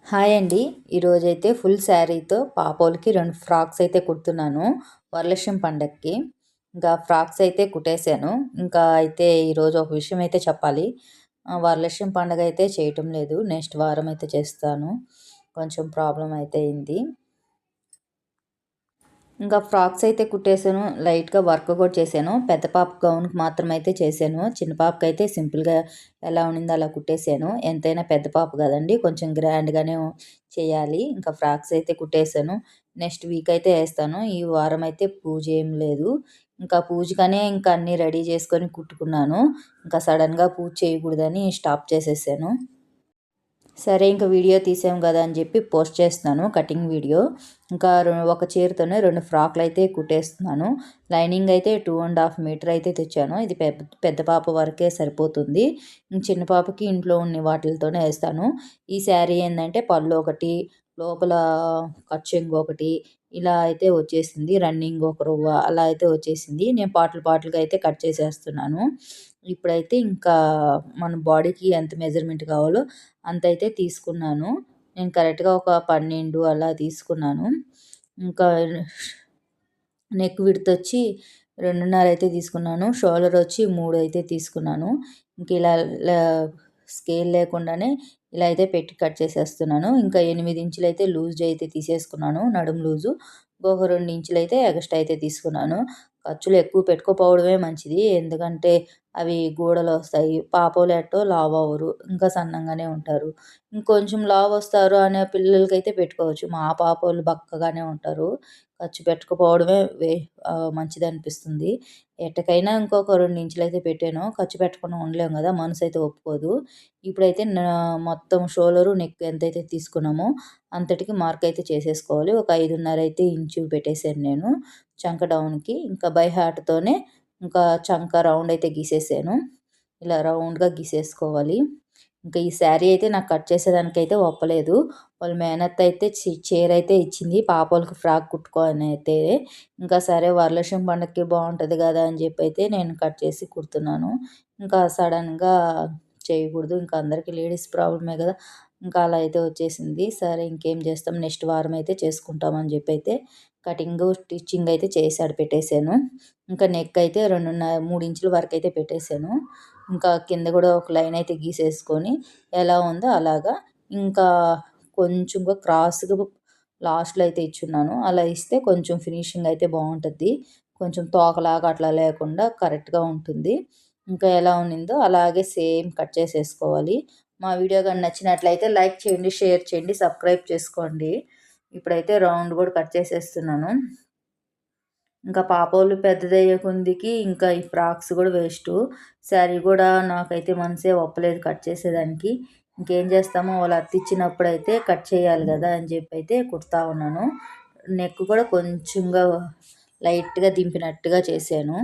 Hi అండి. ఈరోజైతే full శారీతో పాపోలకి 2 frocks అయితే కుడుతున్నాను. వరలక్ష్మి పండగకి. ఇంకా ఫ్రాక్స్ అయితే కుట్టేసాను. ఇంకా అయితే ఈరోజు ఒక విషయం అయితే చెప్పాలి. వరలక్ష్మి పండగ అయితే చేయటం లేదు. నెక్స్ట్ వారం అయితే చేస్తాను. కొంచెం ప్రాబ్లమ్ అయితే అయింది. ఇంకా ఫ్రాక్స్ అయితే కుట్టేసాను. లైట్‌గా వర్క్ కూడా చేశాను. పెద్ద పాప గౌన్‌కి మాత్రం అయితే చేశాను. చిన్న పాపకైతే సింపుల్‌గా ఎలా ఉండిందో అలా కుట్టేసాను. ఎంతైనా పెద్ద పాప కదండీ! కొంచెం గ్రాండ్‌గానే చేయాలి. ఇంకా ఫ్రాక్స్ అయితే కుట్టేసాను. నెక్స్ట్ వీక్ అయితే ఏస్తాను. ఈ వారం అయితే పూజ ఏం లేదు. ఇంకా పూజకనే ఇంకా అన్నీ రెడీ చేసుకొని కుట్టుకున్నాను. ఇంకా సడెన్‌గా పూజ చేయకూడదని స్టాప్ చేసేసాను. సరే ఇంక వీడియో తీసాం కదా అని చెప్పి పోస్ట్ చేస్తున్నాను కటింగ్ వీడియో. ఇంకా ఒక చీరతోనే 2 ఫ్రాక్‌లయితే కుట్టేస్తున్నాను. లైనింగ్ అయితే 2½ మీటర్ అయితే తెచ్చాను. ఇది పెద్ద పాప వరకే సరిపోతుంది. చిన్న పాపకి ఇంట్లో ఉన్న వాటిలతోనే ఏస్తాను. ఈ శారీ ఏందంటే పళ్ళు ఒకటి, లోపల కట్ చెంగు ఒకటి ఇలా అయితే వచ్చేసింది. రన్నింగ్ ఒక రవ్వ అలా అయితే వచ్చేసింది. నేను పార్ట్‌లుగా అయితే కట్ చేసేస్తున్నాను. ఇప్పుడైతే ఇంకా మన బాడీకి ఎంత మెజర్‌మెంట్ కావాలో అంతైతే తీసుకున్నాను. నేను కరెక్ట్‌గా ఒక 12 అలా తీసుకున్నాను. ఇంకా నెక్ విడ్త్ వచ్చి 2:30 అయితే తీసుకున్నాను. షోల్డర్ వచ్చి 3 అయితే తీసుకున్నాను. ఇంక ఇలా స్కేల్ లేకుండానే ఇలా అయితే పెట్టి కట్ చేసేస్తున్నాను. ఇంకా 8 ఇంచులైతే లూజ్ అయితే తీసేసుకున్నాను. నడుము లూజు. ఇంకొక 2 ఇంచులైతే ఎగస్ట్రా అయితే తీసుకున్నాను. ఖర్చులు ఎక్కువ పెట్టుకోపోవడమే మంచిది. ఎందుకంటే అవి గూడలొస్తాయి. పాపోలు ఎట్టో లావవ్వరు. ఇంకా సన్నంగానే ఉంటారు. ఇంకొంచెం లావొస్తారు అనే పిల్లలకైతే పెట్టుకోవచ్చు. మా పాపోళ్ళు బక్కగానే ఉంటారు. ఖర్చు పెట్టకపోవడమే మంచిదనిపిస్తుంది. ఎట్టకైనా ఇంకొక 2 ఇంచులైతే పెట్టాను. ఖర్చు పెట్టకుండా ఉండలేం గదా! మనసైతే ఒప్పుకోదు. ఇప్పుడైతే మొత్తం షోల్డరు, నెక్ ఎంతైతే తీసుకున్నామో అంతటికి మార్క్ అయితే చేసేసుకోవాలి. ఒక 5:30 అయితే ఇంచు పెట్టేసాను నేను చంక డౌన్‌కి. ఇంకా బై హార్ట్‌తోనే ఇంకా చంక రౌండ్ అయితే గీసేసాను. ఇలా రౌండ్‌గా గీసేసుకోవాలి. ఇంకా ఈ శారీ అయితే నాకు కట్ చేసేదానికైతే ఒప్పలేదు. వాళ్ళ మేనత్త అయితే చీరైతే ఇచ్చింది. పాపోళ్ళకి ఫ్రాక్ కుట్టుకో అనైతే. ఇంకా సరే వరలక్ష్మి పండగకి బావుంటది గదా! అని జెప్పైతే నేను కట్ చేసి కుడుతున్నాను. ఇంకా సడెన్‌గా చేయకూడదు. ఇంకా అందరికీ లేడీస్ ప్రాబ్లమే గదా! ఇంకా అలా అయితే వచ్చేసింది. సరే ఇంకేం చేస్తాం నెక్స్ట్ వారం అయితే చేసుకుంటాం అని జెప్పైతే కటింగు, స్టిచ్చింగ్ అయితే చేసి ఆడ పెట్టేసాను. ఇంకా నెక్ అయితే 3 ఇంచుల వరకైతే పెట్టేసాను. ఇంకా కింద గూడా ఒక లైన్ అయితే గీసేసుకొని ఎలా ఉందో అలాగా ఇంకా కొంచెంగా క్రాస్‌గా లాస్ట్‌లో అయితే ఇచ్చున్నాను. అలా ఇస్తే కొంచెం ఫినిషింగ్ అయితే బావుంటది. కొంచెం తోకలాగా అట్లా లేకుండా కరెక్ట్‌గా ఉంటుంది. ఇంకా ఎలా ఉన్నిందో అలాగే సేమ్ కట్ చేసేసుకోవాలి. మా వీడియో గాని నచ్చినట్లయితే లైక్ చేయండి, షేర్ చేయండి, సబ్స్క్రైబ్ చేసుకోండి. ఇప్పుడైతే రౌండ్ గూడా కట్ చేసేస్తున్నాను. ఇంకా పాపోళ్ళు పెద్దదయ్యే కొందికి ఇంకా ఈ ఫ్రాక్స్ గూడా వేస్టు. శారీ గూడా నాకైతే మనసే ఒప్పలేదు కట్ చేసేదానికి. ఇంకేం చేస్తాము వాళ్ళు అత్తిచ్చినప్పుడైతే కట్ చేయాలి గదా! అని జెప్పైతే కుడతా ఉన్నాను. నెక్ కూడా కొంచెంగా లైట్‌గా దింపినట్టుగా చేశాను.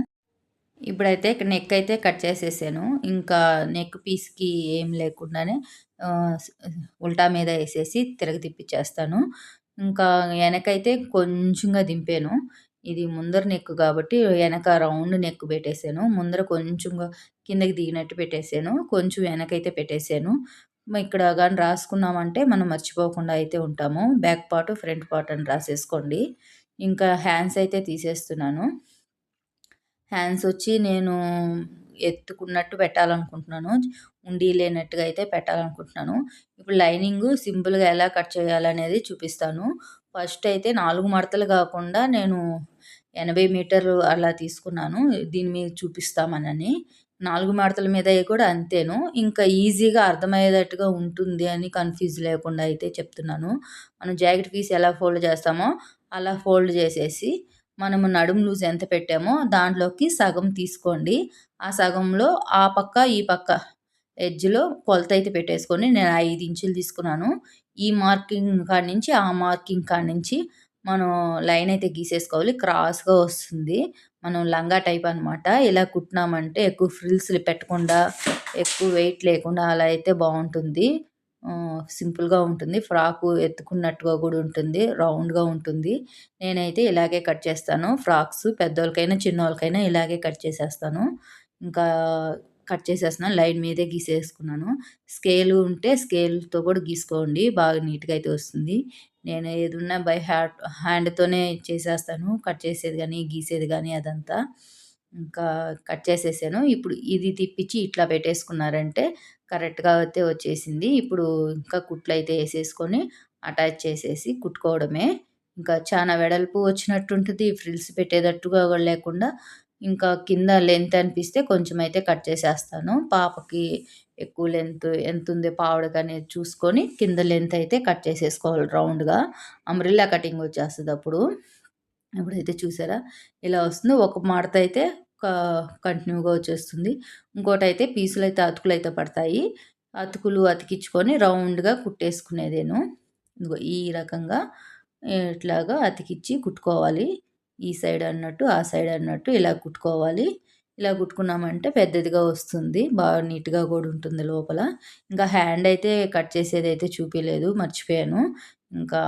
ఇప్పుడైతే నెక్ అయితే కట్ చేసేసాను. ఇంకా నెక్ పీస్‌కి ఏం లేకుండానే ఆహ్, స్ ఉల్టా మీద ఏసేసి తిరగతిప్పిచ్చేస్తాను. ఇంకా ఎనకైతే కొంచెంగా దింపాను. ఇది ముందర నెక్ కాబట్టి ఎనక రౌండ్ నెక్ పెట్టేసాను. ముందర కొంచెంగా కిందకి దిగినట్టు పెట్టేసాను. కొంచెం వెనకైతే పెట్టేసాను. ఇక్కడ గాని రాసుకున్నామంటే మనం మర్చిపోకుండా అయితే ఉంటాము. బ్యాక్ పార్ట్, ఫ్రంట్ పార్ట్ అని రాసేసుకోండి. ఇంకా హ్యాండ్స్ అయితే తీసేస్తున్నాను. హ్యాండ్స్ వచ్చి నేను ఎత్తుకున్నట్టు పెట్టాలనుకుంటున్నాను. ఉండి లేనట్టుగా అయితే పెట్టాలనుకుంటున్నాను. ఇప్పుడు లైనింగు సింపుల్‌గా ఎలా కట్ చేయాలనేది చూపిస్తాను. ఫస్ట్ అయితే 4 మడతలు గాకుండా నేను 80 మీటర్లు అలా తీసుకున్నాను. దీని మీద చూపిస్తామనని. 4 మడతల మీద కూడా అంతేను. ఇంకా ఈజీగా అర్థమయ్యేటట్టుగా ఉంటుంది అని కన్‌ఫ్యూజ్ లేకుండా అయితే చెప్తున్నాను. మనం జాకెట్ పీస్ ఎలా ఫోల్డ్ చేస్తామో అలా ఫోల్డ్ చేసేసి మనము నడుము లూజ్ ఎంత పెట్టామో దాంట్లోకి సగం తీసుకోండి. ఆ సగంలో ఆ పక్క, ఈ పక్క ఎడ్జ్‌లో కొలతైతే పెట్టేసుకొని నేను 5 ఇంచులు తీసుకున్నాను. ఈ మార్కింగ్ కాడ నుంచి, ఆ మార్కింగ్ కాడ నుంచి మనం లైన్ అయితే గీసేసుకోవాలి. క్రాస్‌గా వస్తుంది. మనం లంగా టైప్ అనమాట. ఇలా కుట్టినామంటే ఎక్కువ ఫ్రిల్స్‌లు పెట్టకుండా, ఎక్కువ వెయిట్ లేకుండా అలా అయితే బావుంటుంది. సింపుల్‌గా ఉంటుంది. ఫ్రాకు ఎత్తుకున్నట్టుగా గూడా ఉంటుంది. రౌండ్‌గా ఉంటుంది. నేనైతే ఇలాగే కట్ చేస్తాను. ఫ్రాక్స్ పెద్దోళ్ళకైనా, చిన్నోళ్ళకైనా ఇలాగే కట్ చేసేస్తాను. ఇంకా కట్ చేసేస్తున్నాను. లైన్ మీదే గీసేసుకున్నాను. స్కేలు ఉంటే స్కేల్‌తో కూడా గీసుకోండి. బాగా నీట్‌గా అయితే వస్తుంది. నేను ఏదున్నా బై హ్యాండ్‌తోనే చేసేస్తాను. కట్ చేసేది గానీ, గీసేది గానీ అదంతా. ఇంకా కట్ చేసేసాను. ఇప్పుడు ఇది తిప్పించి ఇట్లా పెట్టేసుకున్నారంటే కరెక్ట్‌గా అయితే వచ్చేసింది. ఇప్పుడు ఇంకా కుట్లయితే ఏసేసుకొని అటాచ్ చేసేసి కుట్టుకోవడమే. ఇంకా చానా వెడల్పు వచ్చినట్టుంటది. ఫ్రిల్స్ పెట్టేటట్టుగా కూడా లేకుండా ఇంకా కింద లెంత్ అనిపిస్తే కొంచెమైతే కట్ చేసేస్తాను. పాపకి ఎక్కువ లెంత్ ఎంతుందో పావడకనేది చూసుకొని కింద లెంత్ అయితే కట్ చేసేసుకోవాలి రౌండ్‌గా. అంబ్రెల్లా కటింగ్ వచ్చేస్తదప్పుడు. ఇప్పుడైతే చూసారా? ఇలా వస్తుంది. ఒక మడతయితే క కంటిన్యూగా వచ్చేస్తుంది. ఇంకోటైతే పీసులైతే అతుకులైతే పడతాయి. అతుకులు అతికిచ్చుకొని రౌండ్‌గా కుట్టేసుకునేదేను. ఇదిగో ఈ రకంగా ఇట్లాగా అతికిచ్చి కుట్టుకోవాలి. ఈ సైడ్ అన్నట్టు, ఆ సైడ్ అన్నట్టు ఇలా కుట్టుకోవాలి. ఇలా కుట్టుకున్నామంటే పెద్దదిగా వస్తుంది. బాగా నీట్‌గా గూడా ఉంటుంది లోపల. ఇంకా హ్యాండ్ అయితే కట్ చేసేదైతే చూపియలేదు. మర్చిపోయాను. ఇంకా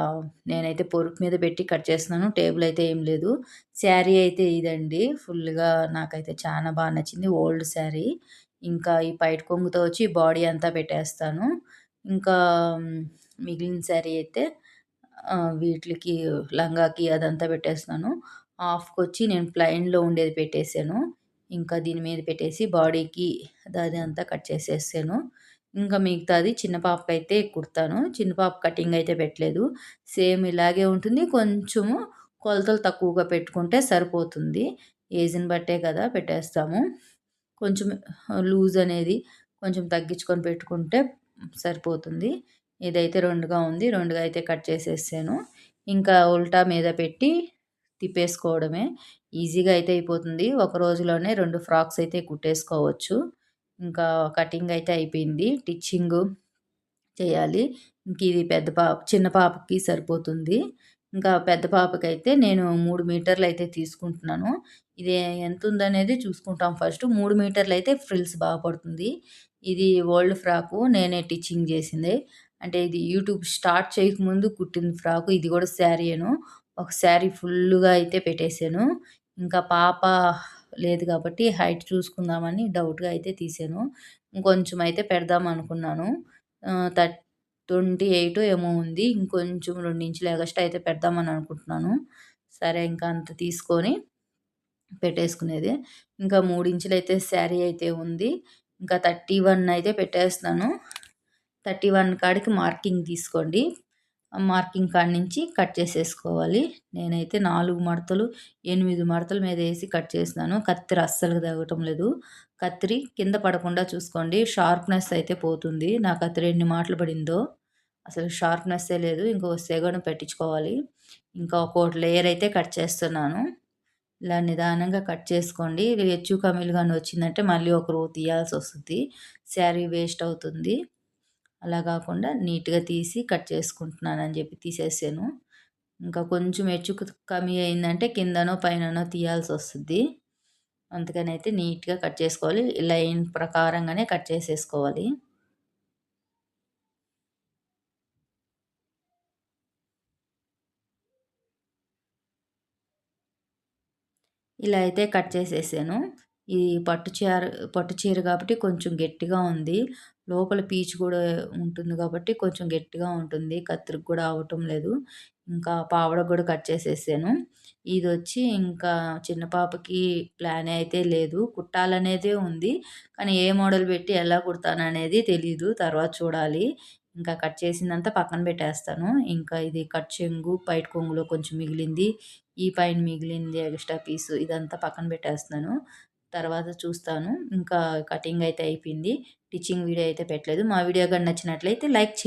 నేనైతే పొరుపు మీద పెట్టి కట్ చేస్తున్నాను. టేబుల్ అయితే ఏం లేదు. శారీ అయితే ఇదండి. ఫుల్‌గా నాకైతే చానా బా నచ్చింది. ఓల్డ్ శారీ. ఇంకా ఈ పైట కొంగుతో వచ్చి బాడీ అంతా పెట్టేస్తాను. ఇంకా మిగిలిన శారీ అయితే వీటిలికి లంగాకి అదంతా పెట్టేస్తున్నాను. హాఫ్‌కొచ్చి నేను ప్లెయిన్‌లో ఉండేది పెట్టేసాను. ఇంకా దీని మీద పెట్టేసి బాడీకి అదంతా కట్ చేసేసాను. ఇంకా మిగతాది చిన్న పాపకైతే కుడతాను. చిన్న పాప కటింగ్ అయితే పెట్టలేదు. సేమ్ ఇలాగే ఉంటుంది. కొంచెము కొలతలు తక్కువగా పెట్టుకుంటే సరిపోతుంది. ఏజ్‌ని బట్టే కదా పెట్టేస్తాము. కొంచెం లూజ్ అనేది కొంచెం తగ్గించుకొని పెట్టుకుంటే సరిపోతుంది. ఇదైతే 2గా ఉంది. 2గా అయితే కట్ చేసేసాను. ఇంకా ఉల్టా మీద పెట్టి తిప్పేసుకోవడమే. ఈజీగా అయితే అయిపోతుంది. ఒక రోజులోనే 2 ఫ్రాక్స్ అయితే కుట్టేసుకోవచ్చు. ఇంకా కటింగ్ అయితే అయిపోయింది. టిచ్చింగు చేయాలి. ఇంక ఇది చిన్న పాపకి సరిపోతుంది. ఇంకా పెద్ద పాపకైతే నేను 3 మీటర్లయితే తీసుకుంటున్నాను. ఇది ఎంతుందనేది చూసుకుంటాం ఫస్ట్. 3 మీటర్లయితే ఫ్రిల్స్ పడుతుంది. ఇది ఓల్డ్ ఫ్రాకు నేనే టిచ్చింగ్ జేసింది. అంటే ఇది యూట్యూబ్ స్టార్ట్ చేయకముందు కుట్టిన ఫ్రాకు. ఇది గూడా శారీయేను. ఒక శారీ ఫుల్లుగా అయితే పెట్టేసాను. ఇంకా పాప లేదు గాబట్టి హైట్ చూసుకుందామని డౌట్‌గా అయితే తీసాను. ఇంకొంచెం అయితే పెడదామనుకున్నాను. ఆహ్, 28 ఏమో ఉంది. ఇంకొంచెం 2 ఇంచులు ఎగస్ట్రా అయితే పెడదామని అనుకుంటున్నాను. సరే ఇంకా అంత తీసుకొని పెట్టేసుకునేదే. ఇంకా 3 ఇంచులైతే శారీ అయితే ఉంది. ఇంకా 31 అయితే పెట్టేస్తున్నాను. 31 కాడికి మార్కింగ్ తీసుకోండి. ఆ మార్కింగ్ కాడ నుంచి కట్ చేసేసుకోవాలి. నేనైతే 4 మడతలు, 8 మడతల మీదేసి కట్ చేసినాను. కత్తెర అస్సలు తగలటం లేదు. కత్తిరి కింద పడకుండా చూసుకోండి. షార్ప్‌నెస్ అయితే పోతుంది. నా కత్తిరి ఎన్ని మాటలు పడిందో. అసలు షార్ప్‌నెస్సే లేదు. ఇంకో సెగను పెట్టించుకోవాలి. ఇంకా ఒక్కోటి లేయర్ అయితే కట్ చేస్తున్నాను. ఇలా నిదానంగా కట్ చేసుకోండి. ఇది హెచ్చు కమీలు గాని వచ్చిందంటే మళ్ళీ ఒక రో తీయాల్సొస్తది. శారీ వేస్ట్ అవుతుంది. అలా గాకుండా నీట్‌గా తీసి కట్ చేసుకుంటున్నానని జెప్పి తీసేసాను. ఇంకా కొంచెం కమ్మీ అయిందంటే కిందనో, పైననో తీయాల్సొస్తది. అందుకనైతే నీట్‌గా కట్ చేసుకోవాలి. లైన్ ప్రకారంగానే కట్ చేసేసుకోవాలి. ఇలా అయితే కట్ చేసేసాను. ఈ పట్టు చీర కాబట్టి కొంచెం గట్టిగా ఉంది. లోపల పీచు గూడా ఉంటుంది గాబట్టి కొంచెం గట్టిగా ఉంటుంది. కత్తిరికి గూడా అవ్వటం లేదు. ఇంకా పావడకు గూడా కట్ చేసేసాను. ఇదొచ్చి ఇంకా చిన్న పాపకి ప్లాన్ అయితే లేదు. కుట్టాలనేదే ఉంది. కానీ ఏ మోడల్ పెట్టి ఎలా కుడతాననేది తెలీదు. తర్వాత చూడాలి. ఇంకా కట్ చేసిందంతా పక్కన పెట్టేస్తాను. ఇంకా ఇది కట్ చెంగు, పైట కొంగులో కొంచెం మిగిలింది. ఈ పైన మిగిలింది ఎక్స్‌ట్రా పీసు ఇదంతా పక్కన పెట్టేస్తున్నాను. తర్వాత చూస్తాను. ఇంకా కటింగ్ అయితే అయిపోయింది. టిచ్చింగ్ వీడియో అయితే పెట్టలేదు. మా వీడియో గాని నచ్చినట్లయితే లైక్ చేయండి.